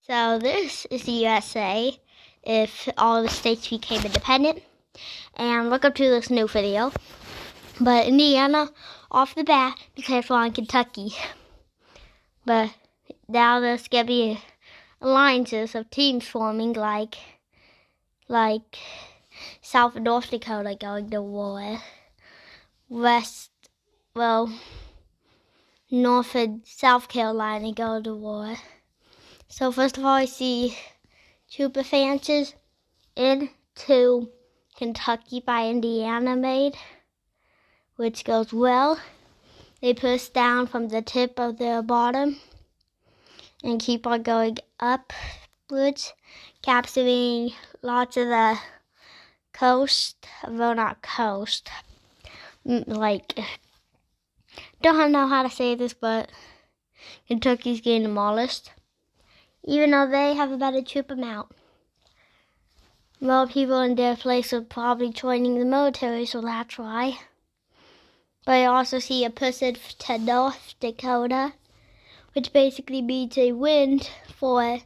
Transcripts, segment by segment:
So this is the USA if all the states became independent. And welcome to this new video. But Indiana, off the bat, declared war on Kentucky. But now there's gonna be alliances of teams forming like South and North Dakota going to war. North and South Carolina going to war. So first of all, I see troop advances into Kentucky by Indiana made, which goes well. They push down from the tip of their bottom and keep on going upwards, capturing lots of the coast. Well, not coast. Don't know how to say this, but Kentucky's getting demolished. Even though they have a better troop amount. More people in their place are probably joining the military, so that's why. But I also see a push to North Dakota, which basically means a win for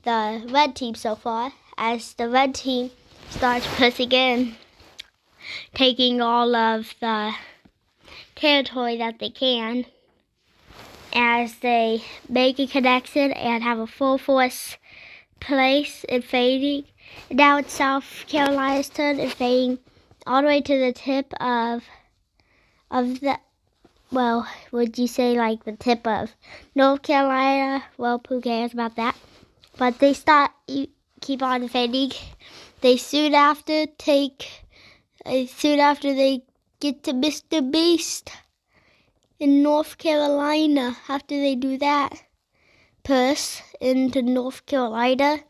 the red team so far, as the red team starts pushing in, taking all of the territory that they can, as they make a connection and have a full force place invading. Now it's South Carolina's turn, invading all the way to the tip of the, well, would you say like the tip of North Carolina? Well, who cares about that? But they keep on invading. They soon after they get to Mr. Beast in North Carolina. After they do that, push into North Carolina,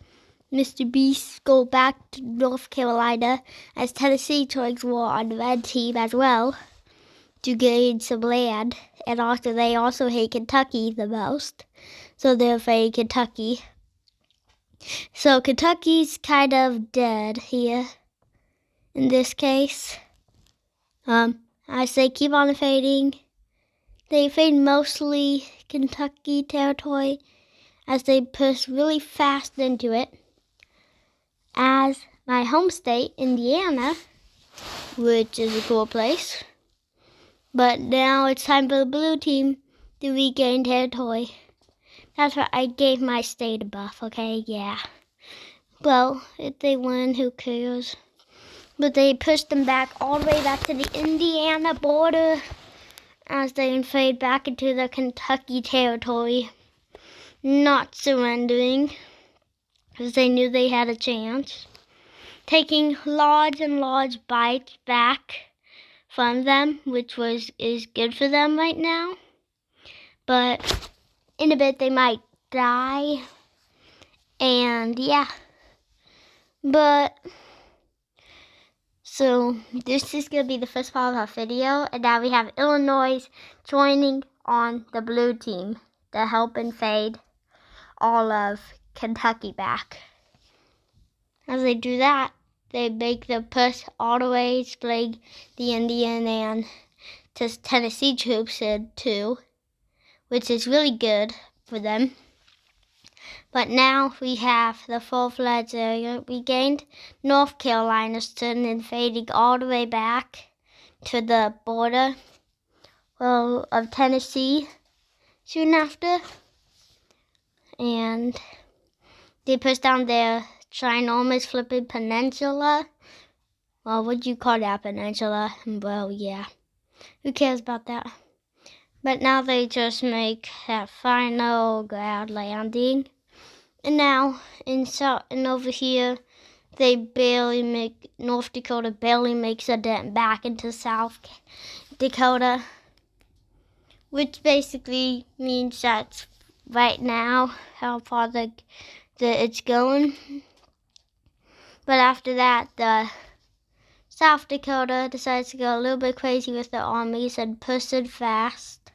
Mr. Beast go back to North Carolina as Tennessee joins war on the red team as well to gain some land. And also they also hate Kentucky the most, so they're afraid Kentucky. So Kentucky's kind of dead here in this case. I say keep on invading. They invade mostly Kentucky territory as they push really fast into it. As my home state, Indiana, which is a cool place. But now it's time for the blue team to regain territory. That's why I gave my state a buff, okay? Yeah. Well, if they win, who cares? But they pushed them back all the way back to the Indiana border as they invade back into the Kentucky territory, not surrendering because they knew they had a chance, taking large and large bites back from them, which is good for them right now. But in a bit they might die, and yeah. But so this is gonna be the first part of our video, and now we have Illinois joining on the blue team to help invade all of Kentucky back. As they do that, they make the push all the way, split the Indian and just Tennessee troops in too, which is really good for them. But now we have the full-fledged area. We gained North Carolina's turn, invading all the way back to the border, of Tennessee soon after. And they pushed down their ginormous flipping peninsula. Well, what do you call that peninsula? Well, yeah. Who cares about that? But now they just make that final ground landing. And now, and over here, North Dakota barely makes a dent back into South Dakota. Which basically means that's right now how far it's going. But after that, the South Dakota decides to go a little bit crazy with their armies and push it fast,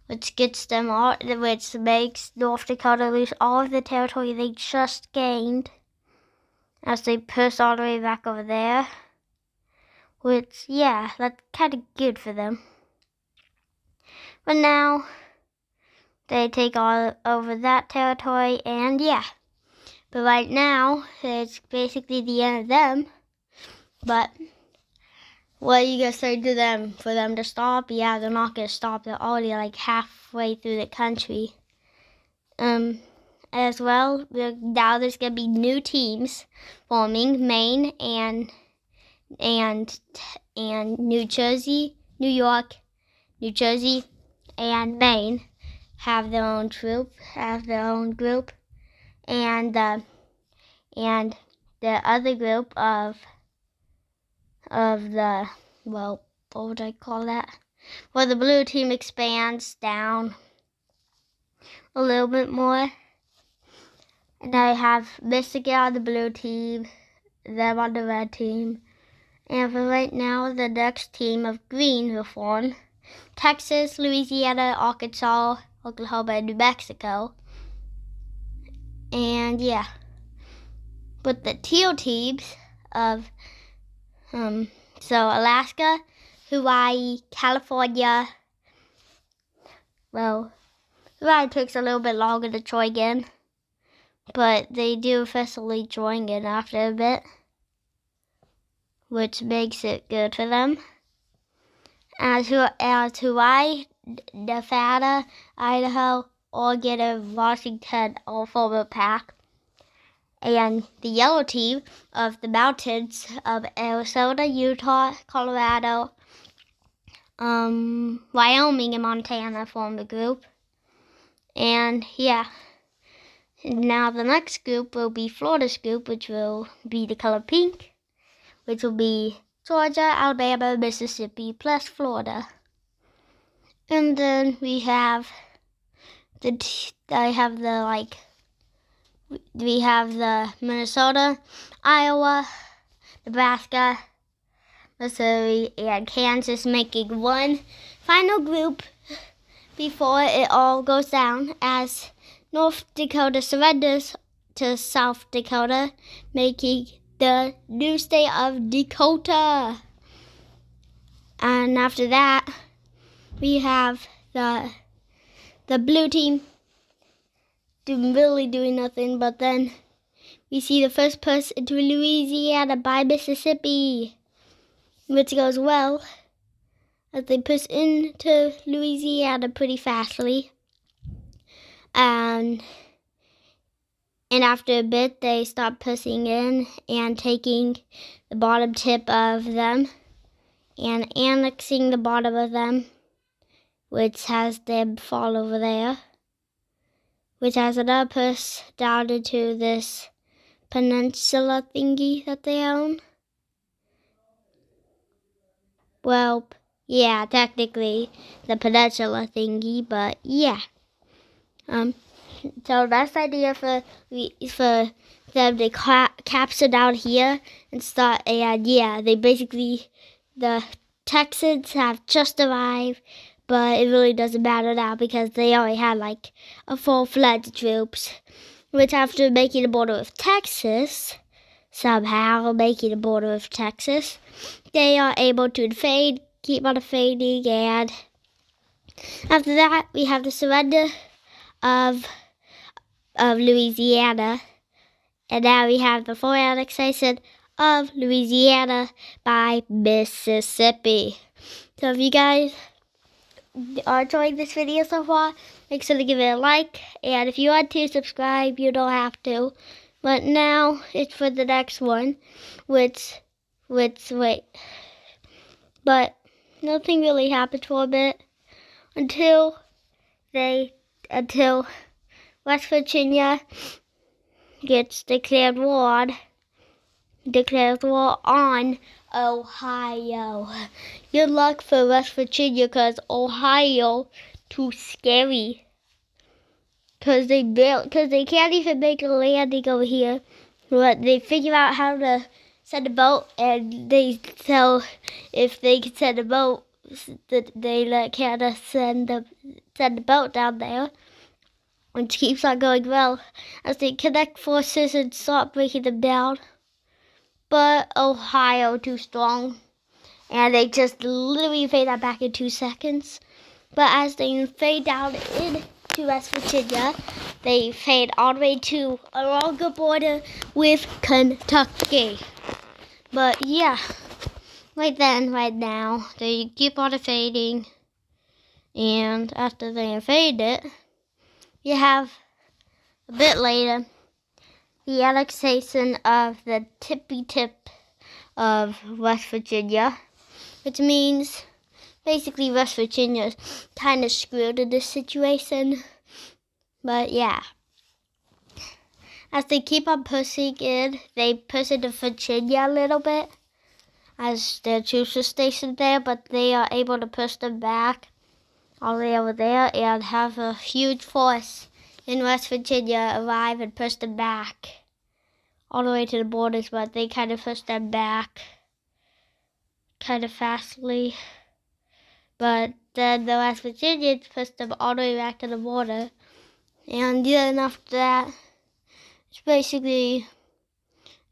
which makes North Dakota lose all of the territory they just gained as they push all the way back over there. Which, yeah, that's kind of good for them. But now they take all over that territory, and yeah. But right now, it's basically the end of them. But what are you gonna say to them? For them to stop? Yeah, they're not gonna stop. They're already like halfway through the country. As well, now there's gonna be new teams forming. Maine and New Jersey, New York, New Jersey, and Maine have their own group. And the other group of the, well, what would I call that? Well, the blue team expands down a little bit more. And I have Michigan on the blue team, them on the red team. And for right now, the next team of green will form. Texas, Louisiana, Arkansas, Oklahoma, and New Mexico. And yeah. But the teal teams of so Alaska, Hawaii, California. Well, Hawaii takes a little bit longer to join in, but they do officially join in after a bit, which makes it good for them. As Hawaii, Nevada, Idaho, Oregon, and Washington all form a pack. And the yellow team of the mountains of Arizona, Utah, Colorado, Wyoming, and Montana form the group. And yeah, now the next group will be Florida's group, which will be the color pink, which will be Georgia, Alabama, Mississippi, plus Florida. And then we have the Minnesota, Iowa, Nebraska, Missouri, and Kansas making one final group before it all goes down, as North Dakota surrenders to South Dakota, making the new state of Dakota. And after that, we have the blue team really doing nothing, but then we see the first push into Louisiana by Mississippi, which goes well as they push into Louisiana pretty fastly. And after a bit, they stop pushing in and taking the bottom tip of them and annexing the bottom of them, which has them fall over there, which has another push down into this peninsula thingy that they own. Well, yeah, technically the peninsula thingy, but yeah. So that's the idea for them to capture down here and start. And yeah, the Texans have just arrived, but it really doesn't matter now because they already had like a full-fledged troops, which after making the border with Texas, they are able to invade, keep on invading, and after that we have the surrender of Louisiana, and now we have the full annexation of Louisiana by Mississippi. So if you guys are enjoying this video so far, make sure to give it a like, and if you want to subscribe, you don't have to. But now it's for the next one, but nothing really happens for a bit until West Virginia gets declared war on Ohio. Good luck for West Virginia, because Ohio too scary. Because they can't even make a landing over here. But they figure out how to send a boat, and they tell if they can send a boat, that they let Canada send the boat down there, which keeps on going well as they connect forces and stop breaking them down. But Ohio too strong, and they just literally fade that back in 2 seconds. But as they fade down in to West Virginia. They fade all the way to a longer border with Kentucky. But yeah, right now, they keep on fading. And after they invade it, you have a bit later the annexation of the tippy tip of West Virginia, which means basically West Virginia's kind of screwed in this situation. But yeah, as they keep on pushing in, they push into Virginia a little bit as their troops are stationed there, but they are able to push them back all the way over there and have a huge force in West Virginia arrive and push them back all the way to the borders, but they kind of push them back kind of fastly. But then the West Virginians pushed them all the way back to the border. And then after that, it's basically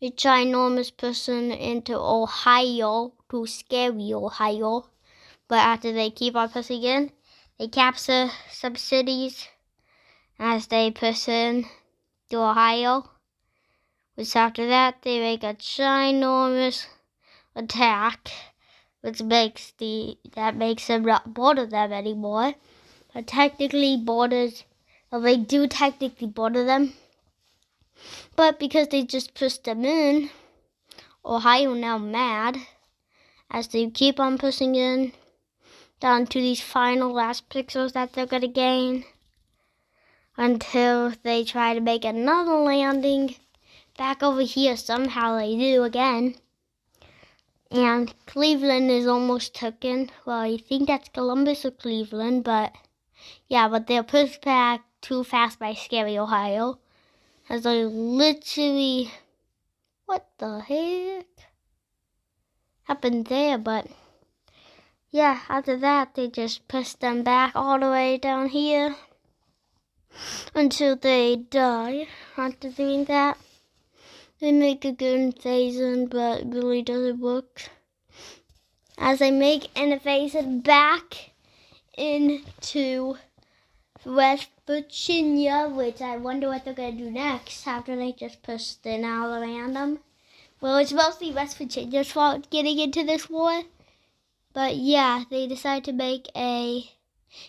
a ginormous person into Ohio, to scary Ohio. But after they keep on pushing in, they capture some cities as they push in to Ohio. Which after that, they make a ginormous attack, which makes them not border them anymore. But technically they do technically border them. But because they just pushed them in, Ohio now mad as they keep on pushing in down to these final last pixels that they're going to gain until they try to make another landing back over here. Somehow they do again. And Cleveland is almost taken. Well, I think that's Columbus or Cleveland, but yeah, but they're pushed back too fast by scary Ohio. As they literally, what the heck happened there? But yeah, after that, they just push them back all the way down here until they die. After doing that, they make a good invasion, but it really doesn't work. As they make an invasion back into West Virginia, which I wonder what they're going to do next after they just pushed in all around them. Well, it's mostly West Virginia's fault getting into this war. But yeah, they decide to make a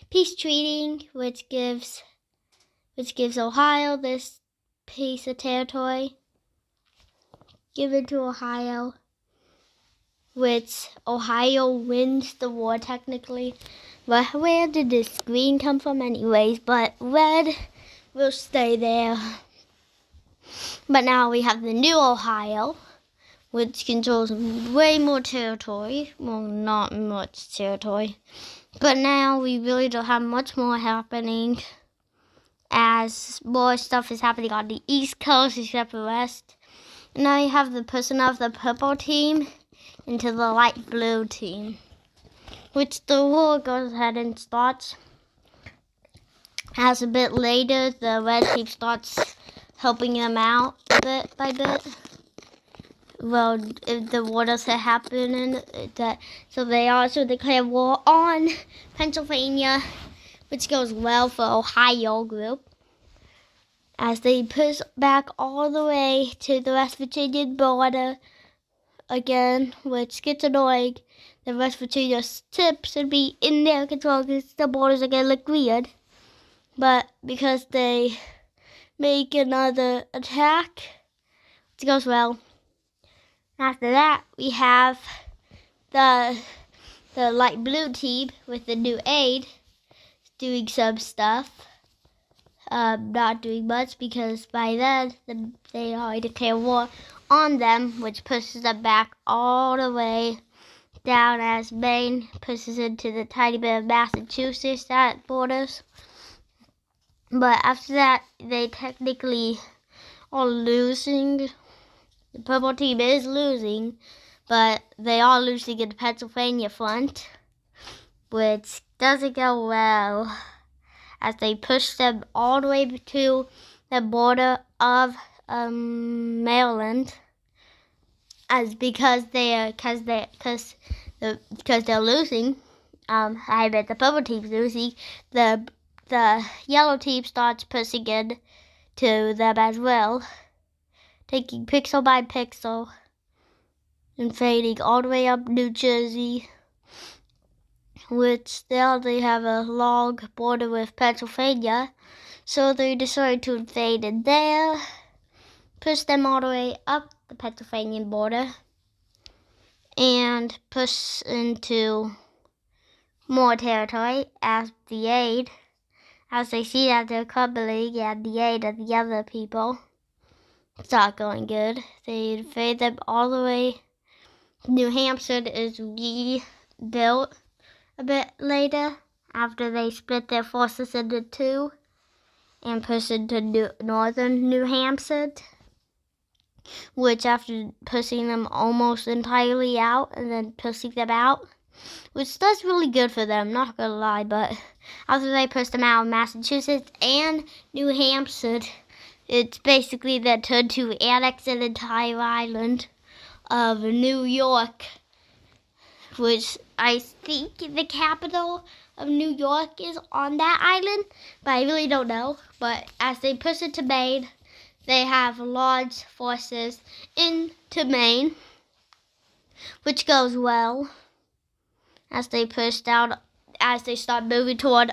peace treaty, which gives Ohio this piece of territory. Given to Ohio, which Ohio wins the war technically. But where did this green come from anyways? But red will stay there. But now we have the new Ohio, which controls way more territory. Well, not much territory. But now we really don't have much more happening, as more stuff is happening on the East Coast except for the West. And now you have the person of the purple team into the light blue team, which the war goes ahead and starts. As a bit later, the red team starts helping them out bit by bit. Well, if the war doesn't happen, so they also declare war on Pennsylvania, which goes well for Ohio group, as they push back all the way to the West Virginia border again, which gets annoying. The West Virginia tips should be in their control because the borders are going to look weird. But because they make another attack, it goes well. After that, we have the light blue team with the new aid doing some stuff. Not doing much because by then they already declare war on them, which pushes them back all the way down as Maine pushes into the tiny bit of Massachusetts that borders. But after that, they technically are losing. The purple team is losing, but they are losing in the Pennsylvania front, which doesn't go well, as they push them all the way to the border of Maryland, because they're losing. I bet the purple team's losing. the yellow team starts pushing in to them as well, taking pixel by pixel, invading all the way up New Jersey, which now they have a long border with Pennsylvania, so they decided to invade in there, push them all the way up the Pennsylvania border, and push into more territory as they see that they're crumbling and the aid of the other people. It's not going good. They invade them all the way. New Hampshire is rebuilt a bit later after they split their forces into two and pushed into northern New Hampshire, which after pushing them almost entirely out and then pushing them out, which does really good for them, not gonna lie, but after they pushed them out of Massachusetts and New Hampshire, it's basically then turned to annex an entire island of New York, which I think the capital of New York is on that island, but I really don't know. But as they push into Maine, they have large forces into Maine, which goes well as they push down, as they start moving toward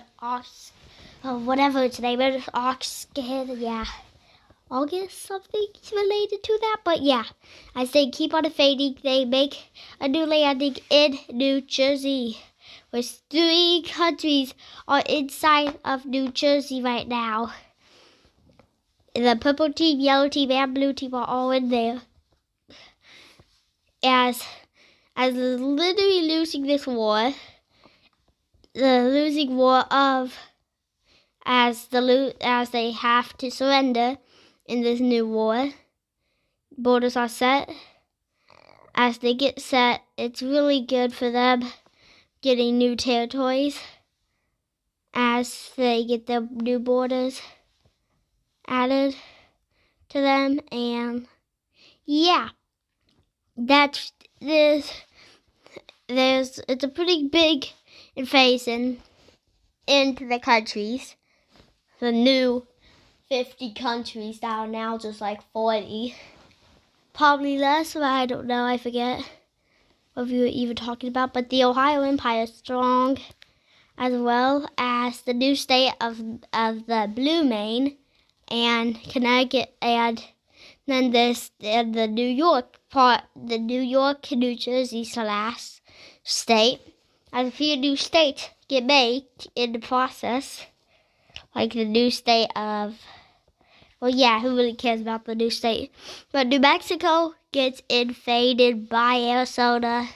whatever its name is, August, something related to that, but yeah, as they keep on invading, they make a new landing in New Jersey, which 3 countries are inside of New Jersey right now. The purple team, yellow team, and blue team are all in there. As literally losing this war, the losing war of as they have to surrender in this new war. Borders are set. As they get set, it's really good for them getting new territories as they get their new borders added to them. And yeah, that's this. It's a pretty big invasion into the countries. The new 50 countries down now, just like 40. Probably less, but I don't know, I forget what we were even talking about. But the Ohio Empire is strong, as well as the new state of the Blue Maine and Connecticut, and then the New York part, the New York, New Jersey / state. As a few new states get made in the process, like the new state of, well, yeah, who really cares about the new state? But New Mexico gets invaded by Arizona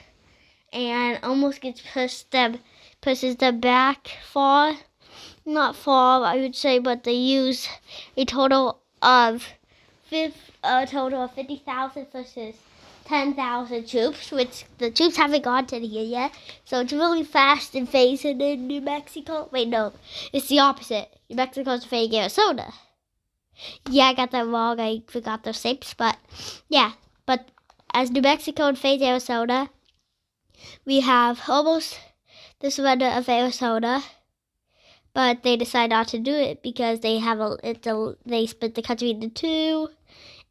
and almost pushes them back far. Not far, I would say, but they use a total of 50,000 versus 10,000 troops, which the troops haven't gotten here yet. So it's really fast invasion in New Mexico. Wait, no, it's the opposite. New Mexico's invading Arizona. Yeah, I got that wrong. I forgot those shapes, but yeah. But as New Mexico invades Arizona, we have almost the surrender of Arizona, but they decide not to do it because they split the country into two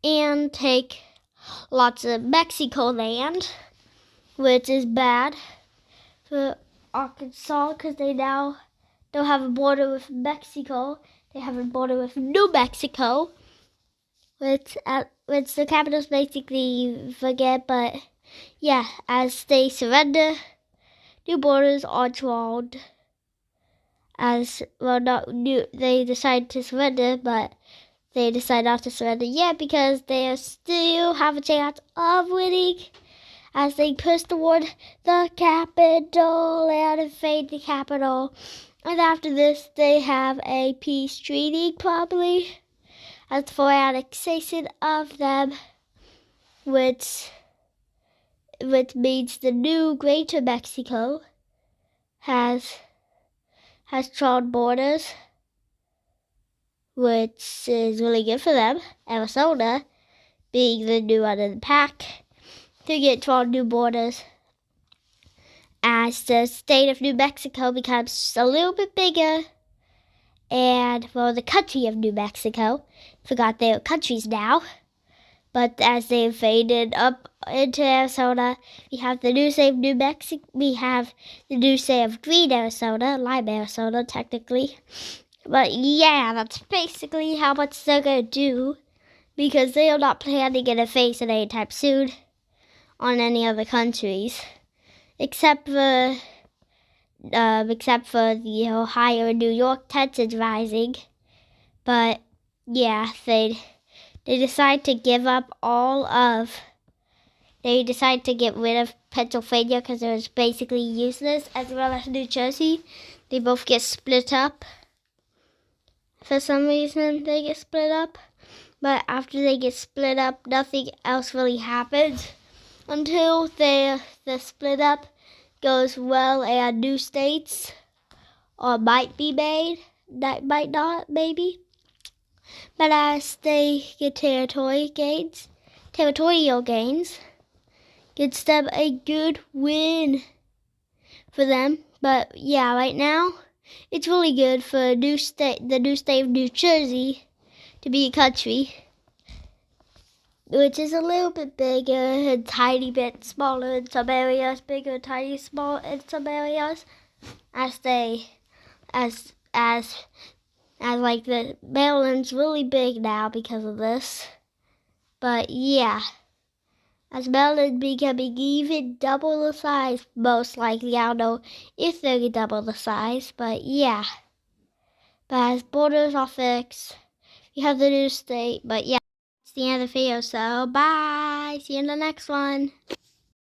and take lots of Mexico land, which is bad for Arkansas because they now don't have a border with Mexico. They have a border with New Mexico, which the capitals basically forget. But yeah, as they surrender, new borders are drawn. They decide to surrender, but they decide not to surrender yet because they still have a chance of winning as they push toward the capital and invade the capital. And after this, they have a peace treaty, probably, as for annexation of them, which means the new Greater Mexico has drawn borders, which is really good for them. Arizona, being the new one in the pack, to get drawn new borders. As the state of New Mexico becomes a little bit bigger and, well, the country of New Mexico. Forgot their countries now. But as they faded up into Arizona, we have the new state of New Mexico. We have the new state of Green Arizona, Lime Arizona, technically. But yeah, that's basically how much they're gonna do, because they are not planning an invasion anytime soon on any other countries, except for the Ohio and New York tensions rising. But yeah, they decide to give up they decide to get rid of Pennsylvania because it was basically useless, as well as New Jersey. They both get split up. For some reason, they get split up. But after they get split up, nothing else really happens until the split up goes well and new states might be made. That might not, maybe. But as they get territorial gains, gets them a good win for them. But yeah, right now, it's really good for the new state of New Jersey to be a country, which is a little bit bigger and tiny bit smaller in some areas, bigger, tiny, small in some areas, as like the Maryland's really big now because of this. But yeah, as Maryland becoming even double the size, most likely. I don't know if they're double the size, but yeah. But as borders are fixed, we have the new state. But yeah, it's the end of the video, so bye. See you in the next one.